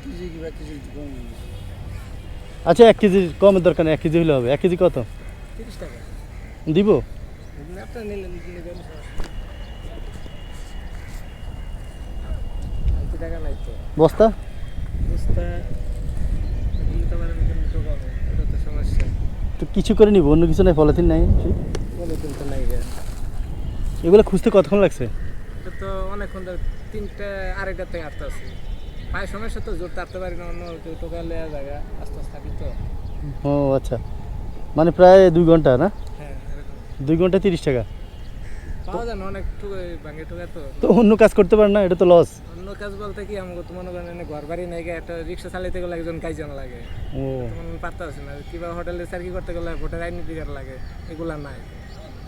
KG কিংবা KG কম। আচ্ছা 1 KG কমের দরকার নেই, 1 কেজি হলে হবে। 1 কেজি কত 30 টাকা দিব? আপনার নিলেন নেবেন 80 টাকা নাই তো বস্তা বস্তা নিতে পারেন কিন্তু ঠকাবে, এটা তো সমস্যা। তো কিছু করে নিব, অন্য কিছু নাই, পলিথিন নাই। বলে কিন্তু নাই গে, এগুলো খুঁজতে কতক্ষণ লাগছে? এটা তো অনেকক্ষণ ধরে 3টে 2:30 থেকে আসতে আসছি। পায়ে সমস্যা তো জোর তাড়তে পারি না, অন্য কেউ টোকা লেয়া জায়গা আস্তে আস্তে থাকি তো। ও আচ্ছা, মানে প্রায় 2 ঘন্টা না? হ্যাঁ এরকম 2 ঘন্টা 30 টাকা। পাওয়া যায় না, অনেক টুকা ভাঙে টুকা তো। তো অন্য কাজ করতে পারেন না? এটা তো লস। অন্য কাজ বলতে কি আমাকে তো মনে করেন ঘর বাড়ি নাই গে, একটা রিক্সা চালাইতে গেলে একজন কাইজন লাগে, ও তোমার পারতে আছে না। কিংবা হোটেলে সার্কি করতে গেলে ভোটার আইডি কার্ড লাগে, এগুলা নাই।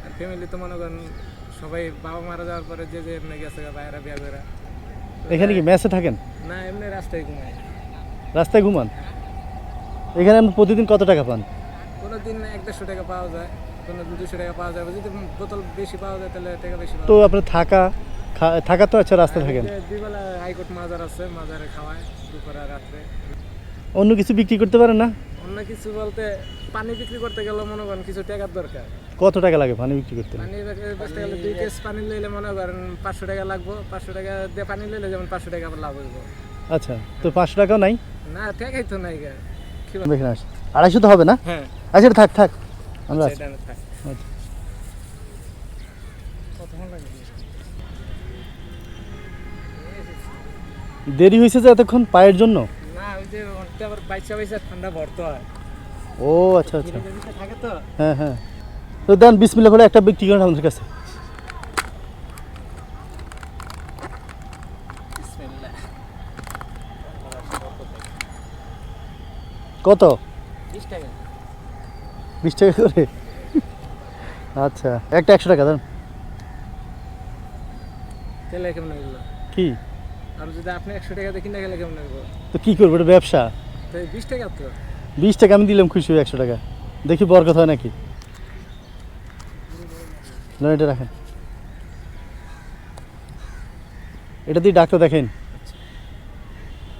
আর ফ্যামিলি তো মনে করেন সবাই বাবা মারা যাওয়ার পরে যে যে এমনি গেছে বাইরে বিয়া করে। এখানে কি মেসে থাকেন? না এমনি রাস্তায় ঘুমায়। রাস্তায় ঘুমান? এখানে আপনি প্রতিদিন কত টাকা পান? কোনো দিন 100-150 টাকা পাওয়া যায়, কোনো দিন 200 টাকা পাওয়া যায়। যদি বোতল বেশি পাওয়া যায় তাহলে টাকা বেশি তো পাওয়া যায়। আপনার থাকা তো আচ্ছা, রাস্তায় থাকেন। দুই বেলা হাইকোর্ট মাজার আছে, মাজারে খাওয়ায় দুপুরে রাত্রে। অন্য কিছু বিক্রি করতে পারেন না? অন্য কিছু বলতে পানি বিক্রি করতে গেলে মনে করেন কিছু টাকার দরকার। কত টাকা লাগে পানি বিক্রি করতে? পানি বেচতে গেলে 2 কেস পানি লইলে মনে করেন 500 টাকা লাগবে। 500 টাকা দিয়ে পানি লইলে যেমন 500 টাকা আবার লাভ হইব। আচ্ছা, তো 500 টাকাও নাই? না টাকাই তো নাই গা। এখানে আসি 250 তো হবে না? হ্যাঁ আচ্ছা এটা থাক আমরা সেটা না থাক। আচ্ছা। কতক্ষণ লাগে? দেরি হয়েছে যে এতক্ষণ পায়ের জন্য? না ওই যে ওটা আবার বাইচা ঠান্ডা ভরতে হয়। ও আচ্ছা আচ্ছা, ফ্রিজে থাকে তো। হ্যাঁ হ্যাঁ। তো দেন বিসমিল্লাহ করে একটা বিক্রি করেন আমাদের কাছে। বিসমিল্লাহ। কত? 20 টাকা। 20 টাকা করে? আচ্ছা, একটা 100 টাকা দেন। তেলে কেমন হইলো? কি? আর যদি আপনি 100 টাকা দিয়ে কিনে গেলে কেমন হইব? তো কি করবো, এটা ব্যবসা। তো 20 টাকা তো। 20 টাকা আমি দিলাম, খুশি হয়ে 100 টাকা। দেখি বরকত হয় নাকি। না এটা রাখেন, এটা দিয়ে ডাক্তার দেখেন।